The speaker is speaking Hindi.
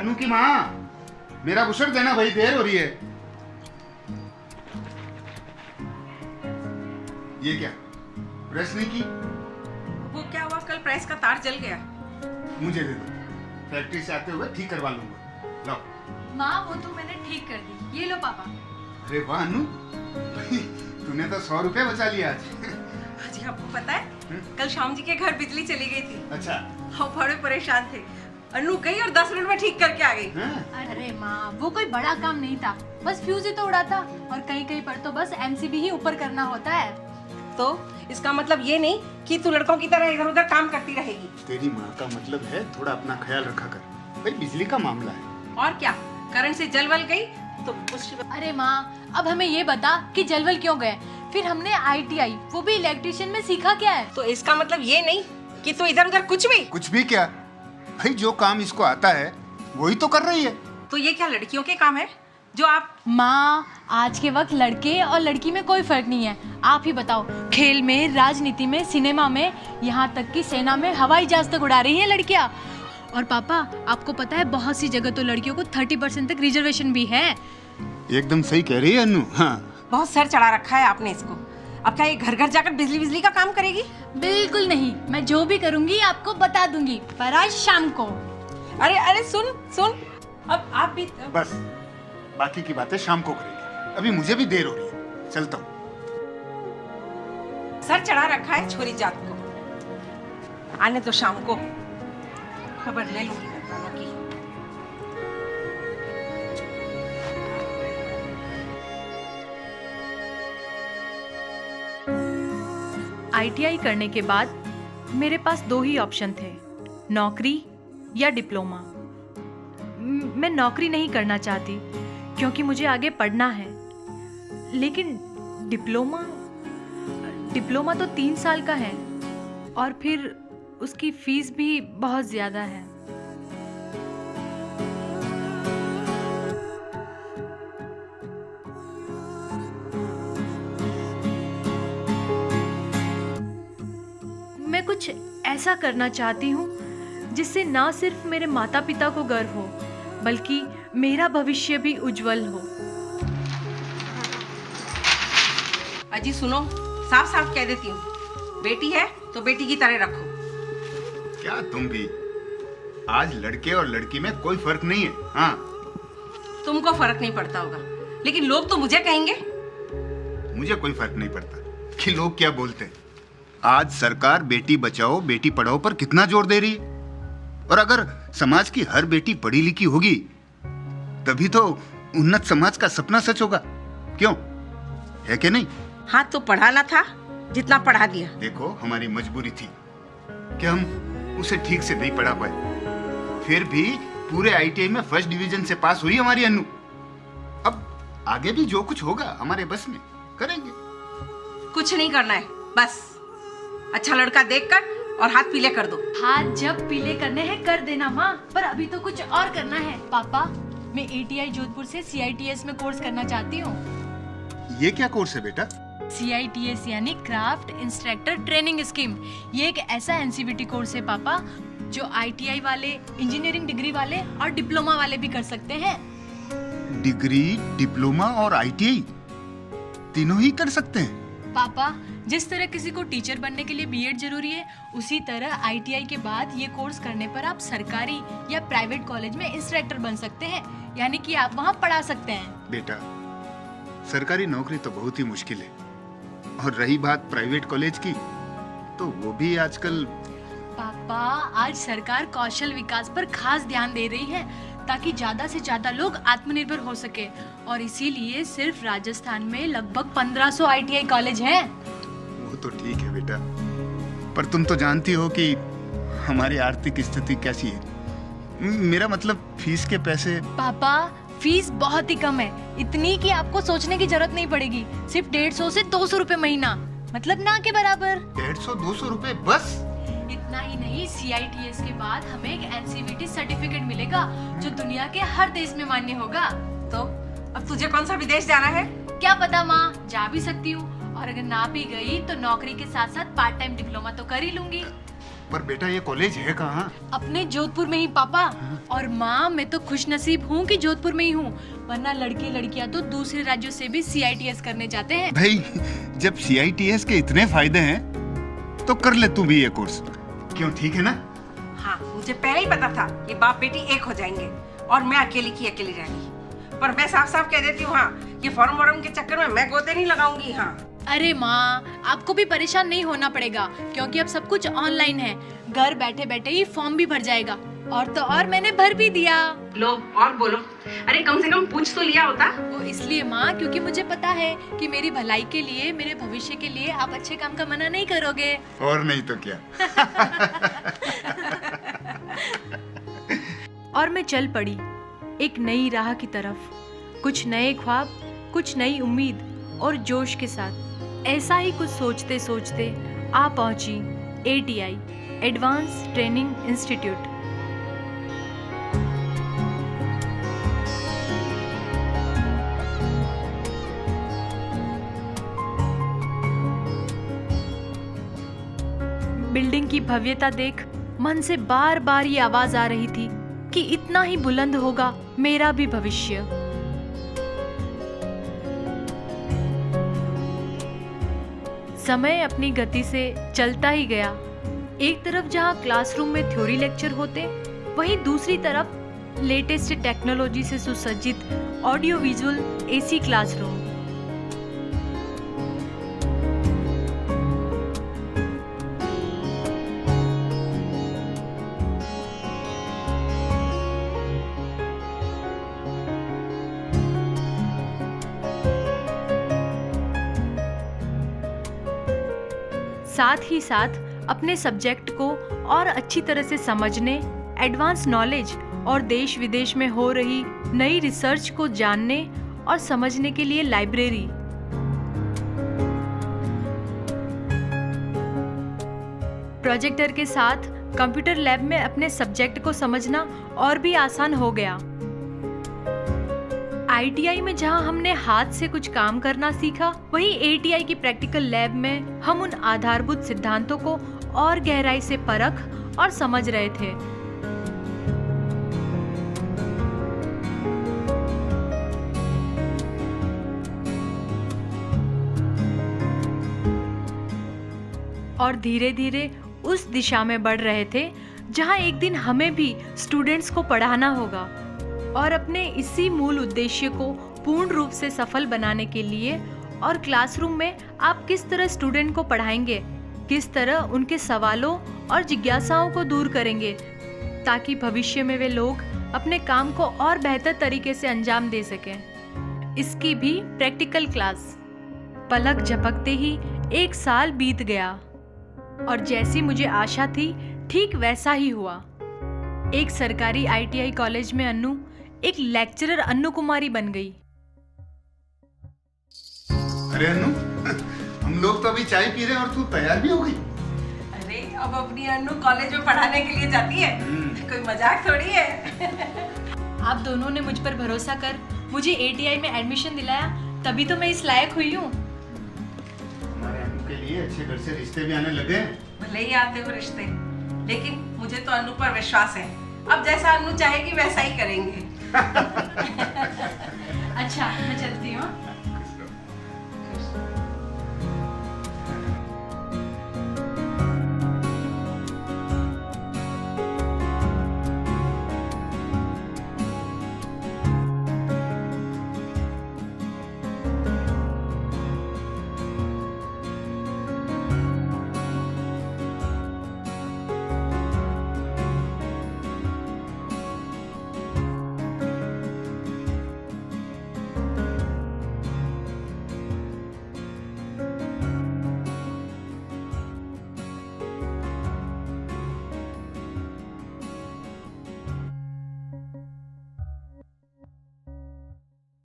अनु की माँ, मेरा बुशर देना भाई, देर हो रही है। ये क्या, प्रेस नहीं की? वो क्या हुआ, कल प्रेस का तार जल गया। मुझे दे दो, फैक्ट्री से आते हुए ठीक करवा लूंगा। लाओ। माँ वो तो मैंने ठीक कर दी, ये लो पापा। अरे वाह अनु, तूने तो 100 रुपए बचा लिया आज। जी आपको पता है, कल श्याम जी के घर बिजली चली गई थी। अच्छा। हम बड़े परेशान थे। अनु गई और 10 मिनट में ठीक करके आ गई। हाँ? अरे माँ वो कोई बड़ा काम नहीं था, बस फ्यूज ही तो उड़ा था, और कहीं कहीं पर तो बस एमसीबी ही ऊपर करना होता है। तो इसका मतलब ये नहीं कि तू लड़कों की तरह इधर उधर काम करती रहेगी। तेरी माँ का मतलब है थोड़ा अपना ख्याल रखा कर भाई, बिजली का मामला है। और क्या, करंट से जलवल गई तो अरे माँ अब हमें ये बता कि जलवल क्यों गए, फिर हमने ITI वो भी इलेक्ट्रिशियन में सीखा क्या है? तो इसका मतलब ये नहीं कि तू इधर उधर कुछ भी क्या भाई, जो काम इसको आता है वही तो कर रही है। तो ये क्या लड़कियों के काम है जो आप? माँ आज के वक्त लड़के और लड़की में कोई फर्क नहीं है, आप ही बताओ। खेल में, राजनीति में, सिनेमा में, यहाँ तक कि सेना में हवाई जहाज तक उड़ा रही हैं लड़कियाँ। और पापा आपको पता है बहुत सी जगह तो लड़कियों को 30% तक रिजर्वेशन भी है। एकदम सही कह रही है अनु। हाँ बहुत सर चढ़ा रखा है आपने इसको। अब क्या ये घर घर जाकर बिजली का काम करेगी? बिल्कुल नहीं, मैं जो भी करूँगी आपको बता दूंगी, पर आज शाम को। अरे अरे सुन सुन, अब आप भी बस, बाकी की बातें शाम को करेंगे, अभी मुझे भी देर हो रही है, चलता हूँ। सर चढ़ा रखा है छोरी जात को। आने तो शाम को खबर ले लूंगी मैं दोनों की। ITI करने के बाद मेरे पास 2 ही ऑप्शन थे, नौकरी या डिप्लोमा। मैं नौकरी नहीं करना चाहती क्योंकि मुझे आगे पढ़ना है, लेकिन डिप्लोमा तो 3 साल का है और फिर उसकी फीस भी बहुत ज़्यादा है। मैं कुछ ऐसा करना चाहती हूँ जिससे ना सिर्फ मेरे माता पिता को गर्व हो, बल्कि मेरा भविष्य भी उज्जवल हो। अजी सुनो, साफ साफ कह देती हूँ, बेटी है तो बेटी की तरह रखो। क्या तुम भी, आज लड़के और लड़की में कोई फर्क नहीं है। हाँ तुमको फर्क नहीं पड़ता होगा, लेकिन लोग तो मुझे कहेंगे। मुझे कोई फर्क नहीं पड़ता कि लोग क्या बोलते हैं। आज सरकार बेटी बचाओ बेटी पढ़ाओ पर कितना जोर दे रही है, और अगर समाज की हर बेटी पढ़ी लिखी होगी तभी तो उन्नत समाज का सपना सच होगा। क्यों, है कि नहीं? हाँ तो पढ़ाना था जितना पढ़ा दिया। देखो हमारी मजबूरी थी कि हम उसे ठीक से नहीं पढ़ा पाए, फिर भी पूरे ITI में फर्स्ट डिवीजन से पास हुई हमारी अनु। अब आगे भी जो कुछ होगा हमारे बस में करेंगे। कुछ नहीं करना है, बस अच्छा लड़का देखकर और हाथ पीले कर दो। हाथ जब पीले करने हैं कर देना माँ, पर अभी तो कुछ और करना है। पापा मैं ATI जोधपुर से CITS में कोर्स करना चाहती हूँ। ये क्या कोर्स है बेटा? CITS यानी क्राफ्ट इंस्ट्रक्टर ट्रेनिंग स्कीम। ये एक ऐसा NCVT कोर्स है पापा जो ITI वाले, इंजीनियरिंग डिग्री वाले और डिप्लोमा वाले भी कर सकते हैं। डिग्री, डिप्लोमा और ITI तीनों ही कर सकते हैं? पापा जिस तरह किसी को टीचर बनने के लिए B.Ed जरूरी है, उसी तरह ITI के बाद ये कोर्स करने पर आप सरकारी या प्राइवेट कॉलेज में इंस्ट्रक्टर बन सकते हैं, यानी कि आप वहाँ पढ़ा सकते हैं। बेटा सरकारी नौकरी तो बहुत ही मुश्किल है, और रही बात प्राइवेट कॉलेज की, तो वो भी आजकल। पापा आज सरकार कौशल विकास पर खास ध्यान दे रही है ताकि ज्यादा से ज्यादा लोग आत्मनिर्भर हो सके, और इसीलिए सिर्फ राजस्थान में लगभग 1500 ITI कॉलेज हैं। वो तो ठीक है बेटा, पर तुम तो जानती हो कि हमारी आर्थिक स्थिति कैसी है। मेरा मतलब फीस के पैसे। पापा फीस बहुत ही कम है, इतनी कि आपको सोचने की जरूरत नहीं पड़ेगी। सिर्फ 150 से 200 रुपए महीना, मतलब ना के बराबर। 150-200 रुपए बस? इतना ही नहीं, CITS के बाद हमें एक NCVT सर्टिफिकेट मिलेगा जो दुनिया के हर देश में मान्य होगा। तो अब तुझे कौन सा विदेश जाना है? क्या पता माँ, जा भी सकती हूँ, और अगर ना भी गई तो नौकरी के साथ साथ पार्ट टाइम डिप्लोमा तो कर ही लूंगी। पर बेटा ये कॉलेज है कहाँ? अपने जोधपुर में ही पापा। और माँ, मैं तो खुश नसीब हूँ कि जोधपुर में ही हूँ, वरना लड़के लड़कियाँ तो दूसरे राज्यों से भी CITS करने जाते हैं। भाई जब CITS के इतने फायदे हैं तो कर ले तू भी ये कोर्स, क्यों? ठीक है ना? हाँ, मुझे पहले ही पता था ये बाप बेटी एक हो जाएंगे और मैं अकेली की अकेली रहेंगी। पर मैं साफ साफ कह देती हूँ, हाँ, ये फॉर्म वॉर्म के चक्कर में मैं गोते नहीं लगाऊंगी। हाँ। अरे माँ, आपको भी परेशान नहीं होना पड़ेगा, क्योंकि अब सब कुछ ऑनलाइन है। घर बैठे बैठे ही फॉर्म भी भर जाएगा। और तो और मैंने भर भी दिया। लो और बोलो। अरे कम से कम पूछ तो लिया होता। वो इसलिए माँ, क्योंकि मुझे पता है कि मेरी भलाई के लिए, मेरे भविष्य के लिए आप अच्छे काम का मना नहीं करोगे। और नहीं तो क्या। और मैं चल पड़ी एक नई राह की तरफ, कुछ नए ख्वाब, कुछ नई उम्मीद और जोश के साथ। ऐसा ही कुछ सोचते सोचते आ पहुंची ATI, advance training institute. Building की भव्यता देख मन से बार बार ये आवाज आ रही थी कि इतना ही बुलंद होगा मेरा भी भविष्य। समय अपनी गति से चलता ही गया। एक तरफ जहां क्लासरूम में थ्योरी लेक्चर होते, वहीं दूसरी तरफ लेटेस्ट टेक्नोलॉजी से सुसज्जित ऑडियो विजुअल AC क्लासरूम। साथ ही साथ अपने सब्जेक्ट को और अच्छी तरह से समझने, एडवांस नॉलेज और देश विदेश में हो रही नई रिसर्च को जानने और समझने के लिए लाइब्रेरी। प्रोजेक्टर के साथ कंप्यूटर लैब में अपने सब्जेक्ट को समझना और भी आसान हो गया। ITI में जहां हमने हाथ से कुछ काम करना सीखा, वहीं ATI की प्रैक्टिकल लैब में हम उन आधारभूत सिद्धांतों को और गहराई से परख और समझ रहे थे। और धीरे धीरे उस दिशा में बढ़ रहे थे जहां एक दिन हमें भी स्टूडेंट्स को पढ़ाना होगा। और अपने इसी मूल उद्देश्य को पूर्ण रूप से सफल बनाने के लिए और क्लासरूम में आप किस तरह स्टूडेंट को पढ़ाएंगे, किस तरह उनके सवालों और जिज्ञासाओं को दूर करेंगे, ताकि भविष्य में वे लोग अपने काम को और बेहतर तरीके से अंजाम दे सकें। इसकी भी प्रैक्टिकल क्लास। पलक झपकते ही 1 साल बीत गया और जैसी मुझे आशा थी ठीक वैसा ही हुआ। एक सरकारी ITI कॉलेज में अन्नू एक लेक्चरर अन्नू कुमारी बन गई। अरे अन्नू, हम लोग तो अभी चाय पी रहे हैं और तू तैयार भी हो गई। अरे अब अपनी अन्नू कॉलेज में पढ़ाने के लिए जाती है, कोई मजाक थोड़ी है। आप दोनों ने मुझ पर भरोसा कर मुझे ATI में एडमिशन दिलाया, तभी तो मैं इस लायक हुई हूँ। हमारे अन्नू के लिए अच्छे घर से रिश्ते भी आने लगे। भले ही आते हो रिश्ते, लेकिन मुझे तो अन्नू पर विश्वास है। अब जैसा अन्नू चाहेगी वैसा ही करेंगे। अच्छा, मैं चलती हूँ।